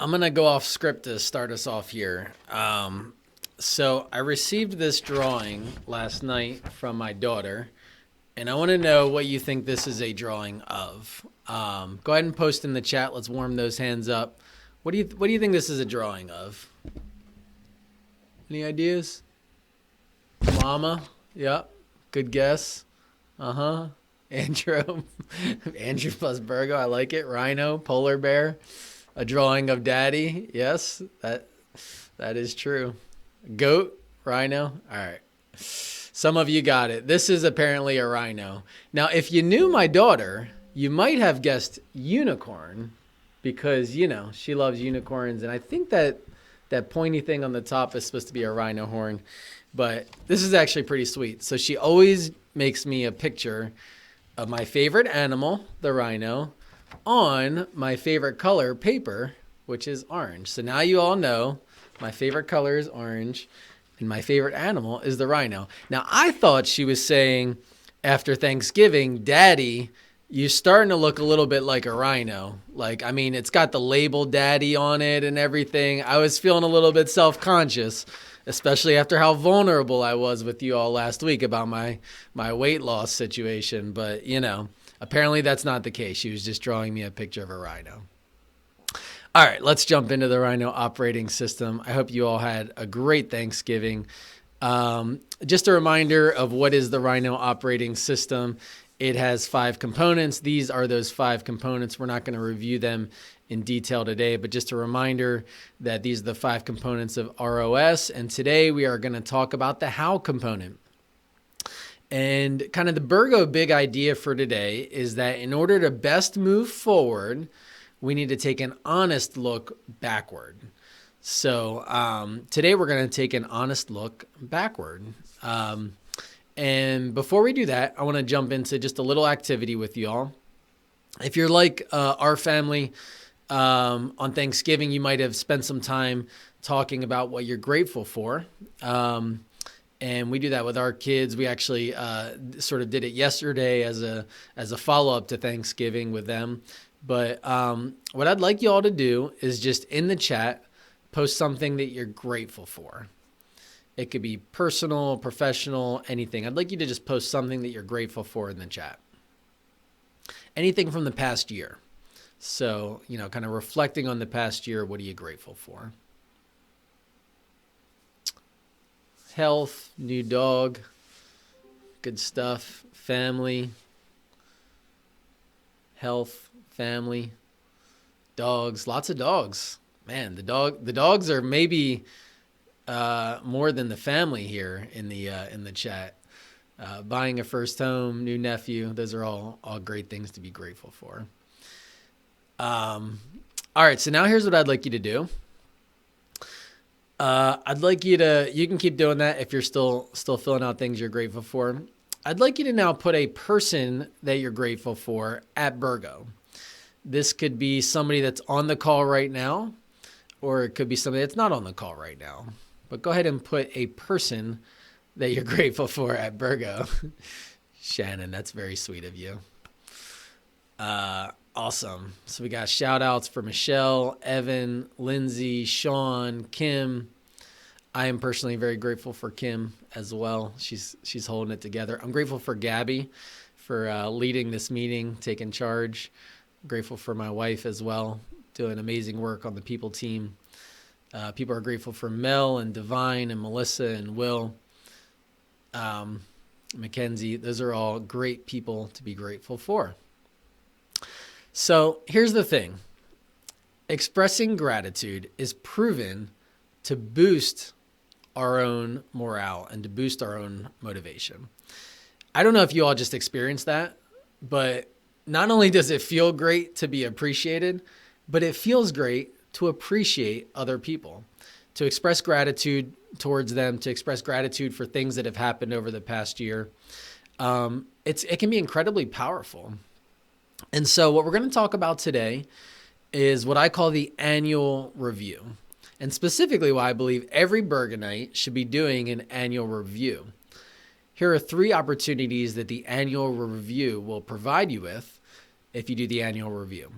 I'm going to go off script to start us off here. So I received this drawing last night from my daughter, and I want to know what you think this is a drawing of. Go ahead and post in the chat. Let's warm those hands up. What do you think this is a drawing of? Any ideas? Mama? Yep. Good guess. Uh-huh. Andrew. Andrew plus Birgo. I like it. Rhino, polar bear. A drawing of daddy. Yes, that is true. Goat, rhino. All right. Some of you got it. This is apparently a rhino. Now, if you knew my daughter, you might have guessed unicorn because, she loves unicorns. And I think that pointy thing on the top is supposed to be a rhino horn. But this is actually pretty sweet. So she always makes me a picture of my favorite animal, the rhino, on my favorite color paper, which is orange. So now you all know my favorite color is orange and my favorite animal is the rhino. Now I thought she was saying after Thanksgiving, Daddy, you're starting to look a little bit like a rhino. It's got the label Daddy on it and everything. I was feeling a little bit self-conscious, especially after how vulnerable I was with you all last week about my weight loss situation. But, apparently that's not the case. She was just drawing me a picture of a rhino. All right, let's jump into the Rhino Operating System. I hope you all had a great Thanksgiving. Just a reminder of what is the Rhino Operating System. It has 5 components. These are those 5 components. We're not going to review them in detail today, but just a reminder that these are the 5 components of ROS. And today we are going to talk about the how component. And kind of the Birgo big idea for today is that in order to best move forward, we need to take an honest look backward. So today we're going to take an honest look backward. And before we do that, I want to jump into just a little activity with you all. If you're like our family, on Thanksgiving, you might have spent some time talking about what you're grateful for. And we do that with our kids. We actually sort of did it yesterday as a follow-up to Thanksgiving with them. But what I'd like you all to do is just in the chat, post something that you're grateful for. It could be personal, professional, anything. I'd like you to just post something that you're grateful for in the chat. Anything from the past year. So, kind of reflecting on the past year, what are you grateful for? Health, new dog, good stuff, family, health, family, dogs, lots of dogs. Man, the dogs are maybe more than the family here in the chat. Buying a first home, new nephew, those are all great things to be grateful for. All right, so now here's what I'd like you to do. I'd like you can keep doing that if you're still filling out things you're grateful for. I'd like you to now put a person that you're grateful for at Birgo. This could be somebody that's on the call right now, or it could be somebody that's not on the call right now. But go ahead and put a person that you're grateful for at Birgo. Shannon, that's very sweet of you. Awesome. So we got shout outs for Michelle, Evan, Lindsay, Sean, Kim. I am personally very grateful for Kim as well. She's holding it together. I'm grateful for Gabby for leading this meeting, taking charge. I'm grateful for my wife as well, doing amazing work on the people team. People are grateful for Mel and Divine and Melissa and Will, Mackenzie. Those are all great people to be grateful for. So here's the thing. Expressing gratitude is proven to boost our own morale and to boost our own motivation. I don't know if you all just experienced that, but not only does it feel great to be appreciated, but it feels great to appreciate other people, to express gratitude towards them, to express gratitude for things that have happened over the past year. It can be incredibly powerful. And so what we're going to talk about today is what I call the annual review, and specifically why I believe every Bergenite should be doing an annual review. Here are 3 opportunities that the annual review will provide you with if you do the annual review.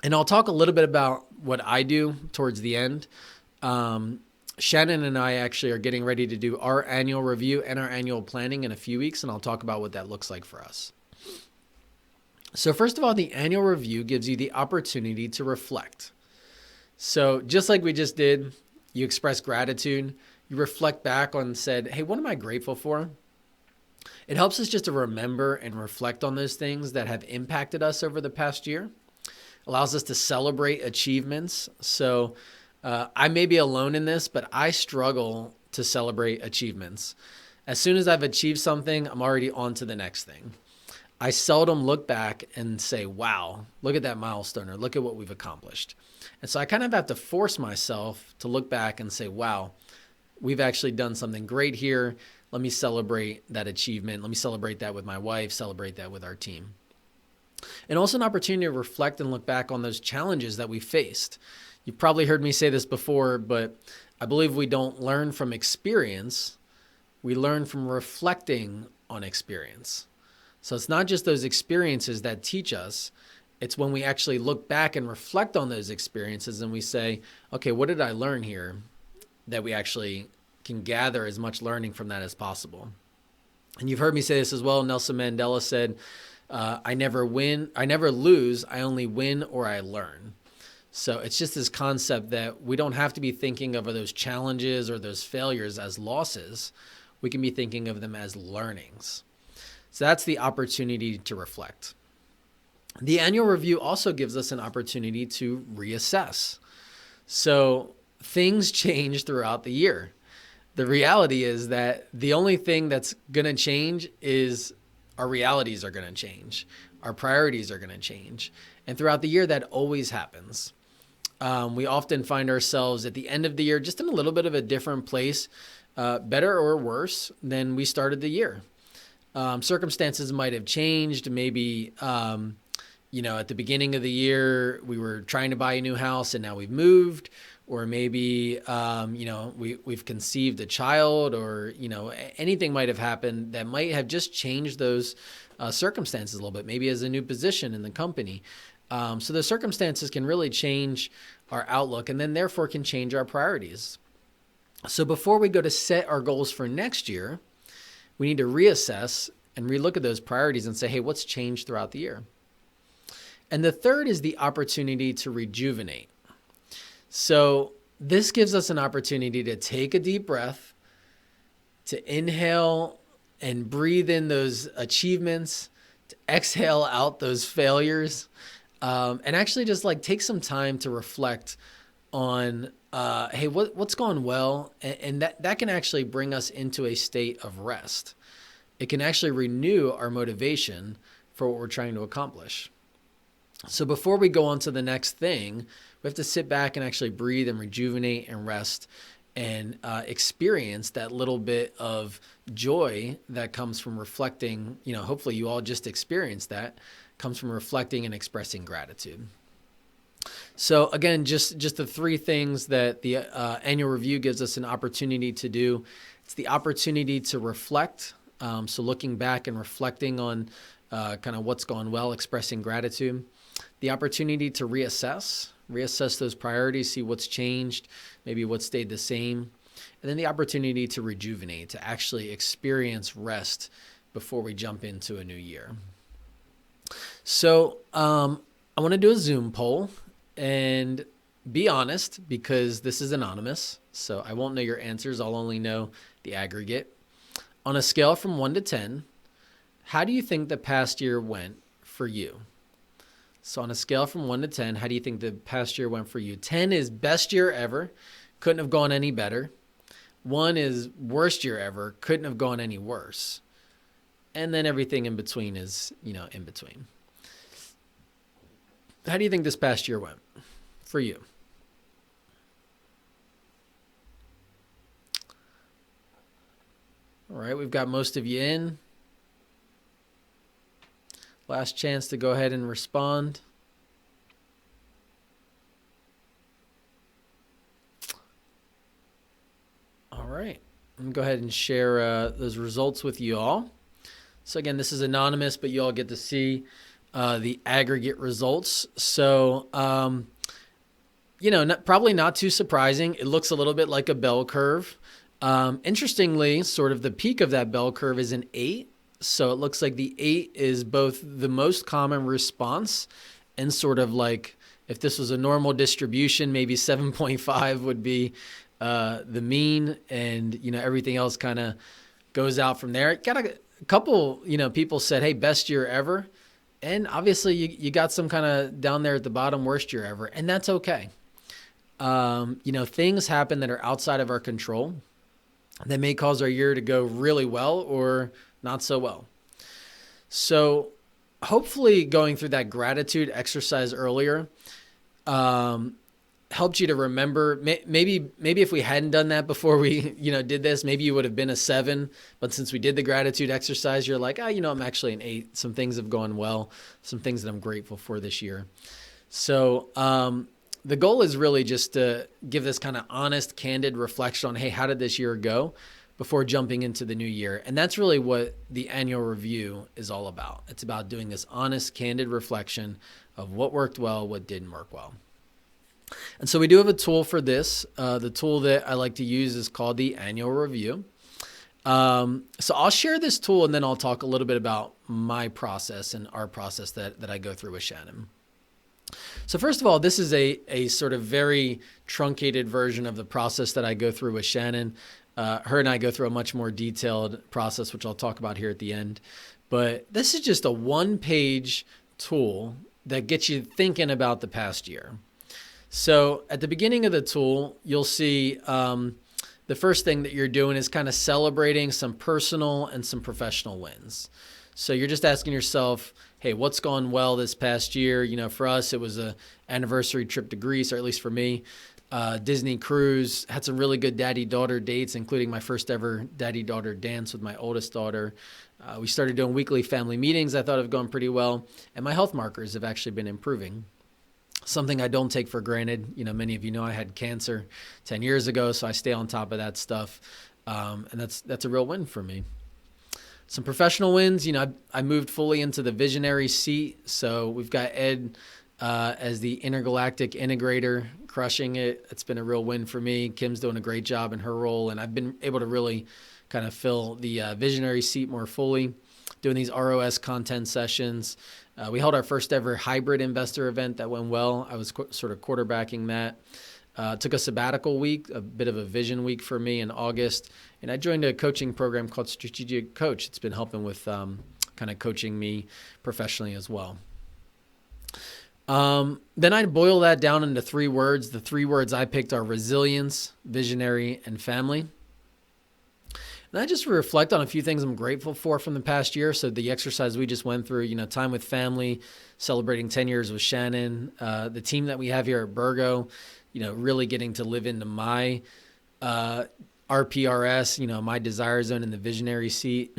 And I'll talk a little bit about what I do towards the end. Shannon and I actually are getting ready to do our annual review and our annual planning in a few weeks, and I'll talk about what that looks like for us. So first of all, the annual review gives you the opportunity to reflect. So just like we just did, you express gratitude, you reflect back on and said, hey, what am I grateful for? It helps us just to remember and reflect on those things that have impacted us over the past year. Allows us to celebrate achievements. So I may be alone in this, but I struggle to celebrate achievements. As soon as I've achieved something, I'm already on to the next thing. I seldom look back and say, wow, look at that milestone, or look at what we've accomplished. And so I kind of have to force myself to look back and say, wow, we've actually done something great here. Let me celebrate that achievement. Let me celebrate that with my wife, celebrate that with our team. And also an opportunity to reflect and look back on those challenges that we faced. You've probably heard me say this before, but I believe we don't learn from experience. We learn from reflecting on experience. So it's not just those experiences that teach us. It's when we actually look back and reflect on those experiences and we say, okay, what did I learn here? That we actually can gather as much learning from that as possible. And you've heard me say this as well. Nelson Mandela said, I never lose, I only win or I learn. So it's just this concept that we don't have to be thinking of those challenges or those failures as losses. We can be thinking of them as learnings. So that's the opportunity to reflect. The annual review also gives us an opportunity to reassess. So things change throughout the year. The reality is that the only thing that's going to change is our realities are going to change. Our priorities are going to change. And throughout the year, that always happens. We often find ourselves at the end of the year just in a little bit of a different place, better or worse than we started the year. Circumstances might have changed. Maybe, at the beginning of the year, we were trying to buy a new house and now we've moved. Or maybe, we've conceived a child, or, anything might have happened that might have just changed those circumstances a little bit, maybe as a new position in the company. So the circumstances can really change our outlook and then therefore can change our priorities. So before we go to set our goals for next year, we need to reassess and relook at those priorities and say, hey, what's changed throughout the year? And the third is the opportunity to rejuvenate. So this gives us an opportunity to take a deep breath, to inhale and breathe in those achievements, to exhale out those failures, and actually just take some time to reflect on, hey, what's gone well? And that can actually bring us into a state of rest. It can actually renew our motivation for what we're trying to accomplish. So before we go on to the next thing, we have to sit back and actually breathe and rejuvenate and rest and experience that little bit of joy that comes from reflecting. Hopefully you all just experienced that, comes from reflecting and expressing gratitude. So again, just the three things that the annual review gives us an opportunity to do. It's the opportunity to reflect. So looking back and reflecting on kind of what's gone well, expressing gratitude. The opportunity to reassess those priorities, see what's changed, maybe what stayed the same. And then the opportunity to rejuvenate, to actually experience rest before we jump into a new year. So I want to do a Zoom poll and be honest, because this is anonymous. So I won't know your answers. I'll only know the aggregate. On a scale from 1 to 10, how do you think the past year went for you? So on a scale from 1 to 10, how do you think the past year went for you? 10 is best year ever. Couldn't have gone any better. 1 is worst year ever. Couldn't have gone any worse. And then everything in between is, in between. How do you think this past year went for you? All right, we've got most of you in. Last chance to go ahead and respond. All right, I'm going to go ahead and share those results with you all. So again, this is anonymous, but you all get to see the aggregate results. So, probably not too surprising. It looks a little bit like a bell curve. Interestingly, sort of the peak of that bell curve is an 8. So it looks like the 8 is both the most common response and sort of like if this was a normal distribution, maybe 7.5 would be the mean, and everything else kind of goes out from there. Got a couple people said, hey, best year ever, and obviously you got some kind of down there at the bottom, worst year ever, and that's okay. Things happen that are outside of our control that may cause our year to go really well or not so well. So hopefully going through that gratitude exercise earlier helped you to remember. Maybe if we hadn't done that before we did this, maybe you would have been a 7. But since we did the gratitude exercise, you're like, I'm actually an 8. Some things have gone well. Some things that I'm grateful for this year. So the goal is really just to give this kind of honest, candid reflection on, hey, how did this year go, before jumping into the new year. And that's really what the annual review is all about. It's about doing this honest, candid reflection of what worked well, what didn't work well. And so we do have a tool for this. The tool that I like to use is called the annual review. So I'll share this tool, and then I'll talk a little bit about my process and our process that I go through with Shannon. So first of all, this is a sort of very truncated version of the process that I go through with Shannon. Her and I go through a much more detailed process, which I'll talk about here at the end. But this is just a 1-page tool that gets you thinking about the past year. So at the beginning of the tool, you'll see the first thing that you're doing is kind of celebrating some personal and some professional wins. So you're just asking yourself, hey, what's gone well this past year? For us, it was an anniversary trip to Greece, or at least for me. Disney cruise, had some really good daddy-daughter dates, including my first ever daddy-daughter dance with my oldest daughter. We started doing weekly family meetings. I thought have gone pretty well. And my health markers have actually been improving. Something I don't take for granted. Many of you know I had cancer 10 years ago, so I stay on top of that stuff. And that's a real win for me. Some professional wins, I moved fully into the visionary seat. So we've got Ed as the intergalactic integrator, crushing it. It's been a real win for me. Kim's doing a great job in her role, and I've been able to really kind of fill the visionary seat more fully, doing these ROS content sessions. We held our first ever hybrid investor event that went well. I was sort of quarterbacking that. Took a sabbatical week, a bit of a vision week for me in August, and I joined a coaching program called Strategic Coach. It's been helping with kind of coaching me professionally as well. Then I boil that down into 3 words. The 3 words I picked are resilience, visionary, and family. And I just reflect on a few things I'm grateful for from the past year. So the exercise we just went through, time with family, celebrating 10 years with Shannon, the team that we have here at Birgo, really getting to live into my RPRS, my desire zone in the visionary seat,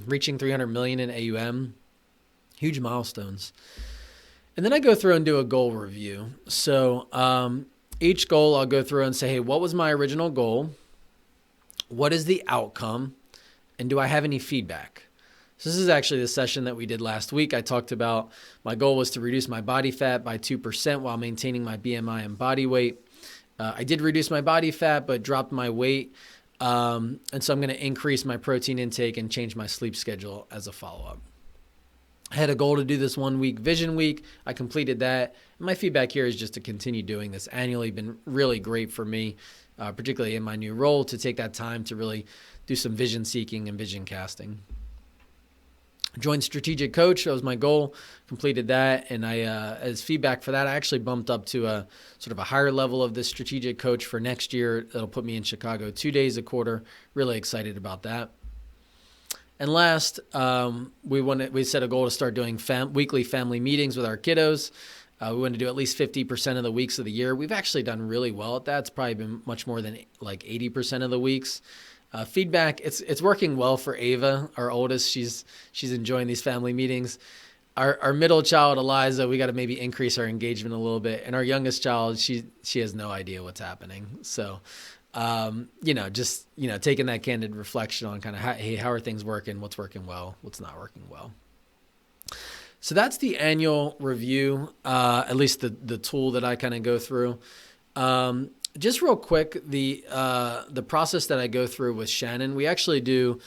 reaching 300 million in AUM, huge milestones. And then I go through and do a goal review. So each goal I'll go through and say, hey, what was my original goal? What is the outcome? And do I have any feedback? So this is actually the session that we did last week. I talked about my goal was to reduce my body fat by 2% while maintaining my BMI and body weight. I did reduce my body fat, but dropped my weight. And so I'm going to increase my protein intake and change my sleep schedule as a follow-up. I had a goal to do this 1 week vision week. I completed that. And my feedback here is just to continue doing this annually. Been really great for me, particularly in my new role, to take that time to really do some vision seeking and vision casting. Joined Strategic Coach. That was my goal. Completed that. And I, as feedback for that, I actually bumped up to a sort of a higher level of this Strategic Coach for next year. That'll put me in Chicago 2 days a quarter. Really excited about that. And last, we set a goal to start doing weekly family meetings with our kiddos. We want to do at least 50% of the weeks of the year. We've actually done really well at that. It's probably been much more than like 80% of the weeks. Feedback, it's working well for Ava, our oldest. She's enjoying these family meetings. Our middle child, Eliza, we got to maybe increase our engagement a little bit. And our youngest child, she has no idea what's happening. So, taking that candid reflection on kind of, hey, how are things working? What's working well? What's not working well? So that's the annual review, at least the tool that I kind of go through. Just real quick, the process that I go through with Shannon, we actually do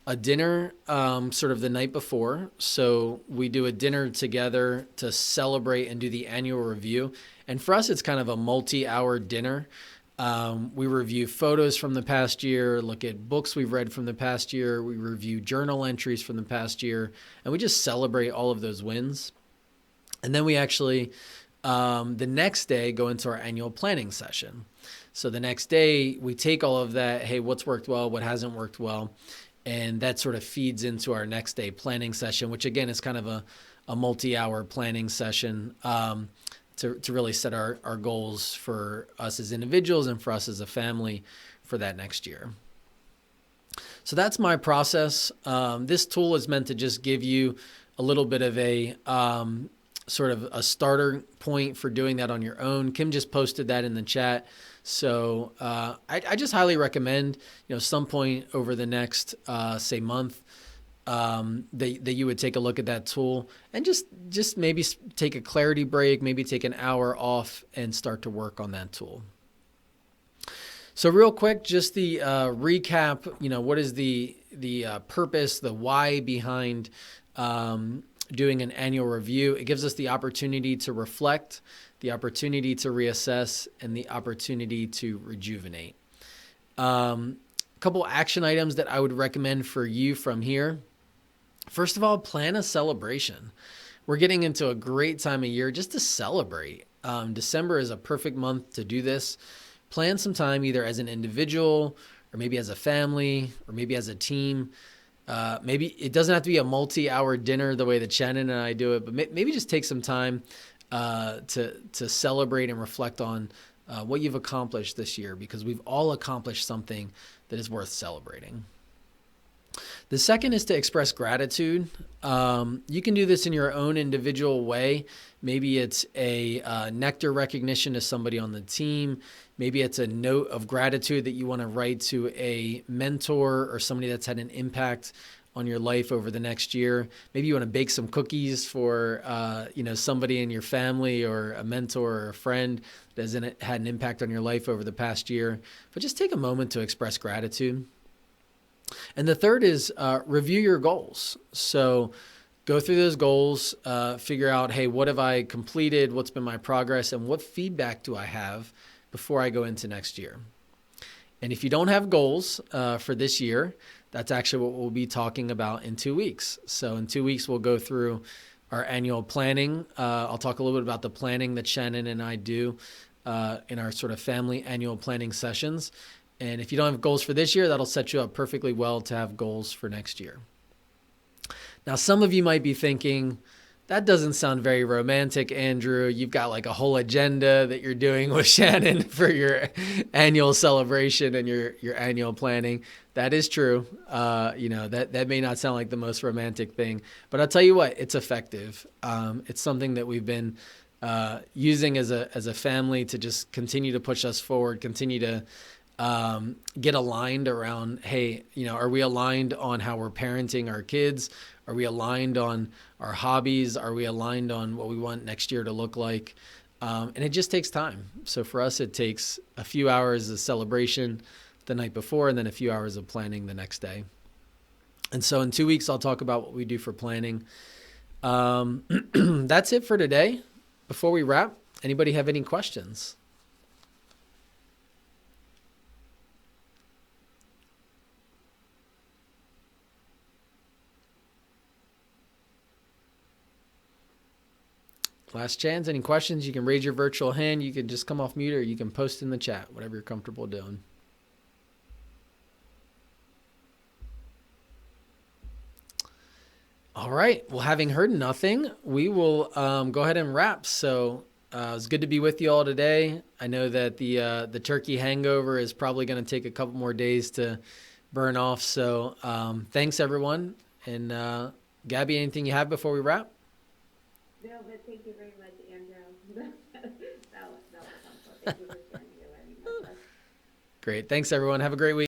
a dinner sort of the night before. So we do a dinner together to celebrate and do the annual review. And for us, it's kind of a multi-hour dinner. We review photos from the past year, look at books we've read from the past year. We review journal entries from the past year, and we just celebrate all of those wins. And then we actually, the next day, go into our annual planning session. So the next day, we take all of that, hey, what's worked well, what hasn't worked well, and that sort of feeds into our next day planning session, which again is kind of a multi-hour planning session to really set our goals for us as individuals and for us as a family for that next year. So that's my process. This tool is meant to just give you a little bit of a sort of a starter point for doing that on your own. Kim just posted that in the chat. So I just highly recommend, some point over the next, say, month, that you would take a look at that tool and just maybe take a clarity break, maybe take an hour off and start to work on that tool. So real quick, just the recap, what is the purpose, the why behind doing an annual review? It gives us the opportunity to reflect, the opportunity to reassess, and the opportunity to rejuvenate. A couple action items that I would recommend for you from here. First of all, plan a celebration. We're getting into a great time of year just to celebrate. December is a perfect month to do this. Plan some time either as an individual or maybe as a family or maybe as a team. Maybe it doesn't have to be a multi-hour dinner the way that Shannon and I do it, but maybe just take some time to celebrate and reflect on what you've accomplished this year, because we've all accomplished something that is worth celebrating. The second is to express gratitude. You can do this in your own individual way. Maybe it's a nectar recognition to somebody on the team. Maybe it's a note of gratitude that you want to write to a mentor or somebody that's had an impact on your life over the next year. Maybe you want to bake some cookies for somebody in your family or a mentor or a friend that has had an impact on your life over the past year. But just take a moment to express gratitude. And the third is review your goals. So go through those goals, figure out, hey, what have I completed? What's been my progress? And what feedback do I have before I go into next year? And if you don't have goals for this year, that's actually what we'll be talking about in 2 weeks. So in 2 weeks, we'll go through our annual planning. I'll talk a little bit about the planning that Shannon and I do in our sort of family annual planning sessions. And if you don't have goals for this year, that'll set you up perfectly well to have goals for next year. Now, some of you might be thinking, that doesn't sound very romantic, Andrew. You've got like a whole agenda that you're doing with Shannon for your annual celebration and your annual planning. That is true. That may not sound like the most romantic thing, but I'll tell you what, it's effective. It's something that we've been using as a family to just continue to push us forward, continue to get aligned around, hey, are we aligned on how we're parenting our kids? Are we aligned on our hobbies? Are we aligned on what we want next year to look like? And it just takes time. So for us, it takes a few hours of celebration the night before and then a few hours of planning the next day. And so in 2 weeks, I'll talk about what we do for planning. That's it for today. Before we wrap, anybody have any questions? Last chance. Any questions? You can raise your virtual hand. You can just come off mute or you can post in the chat, whatever you're comfortable doing. All right. Well, having heard nothing, we will go ahead and wrap. So it's good to be with you all today. I know that the turkey hangover is probably going to take a couple more days to burn off. So thanks, everyone. And Gabby, anything you have before we wrap? No, but thank you very much, Andrew. that was helpful. Thank you for sharing your learning with us. Great. Thanks, everyone. Have a great week.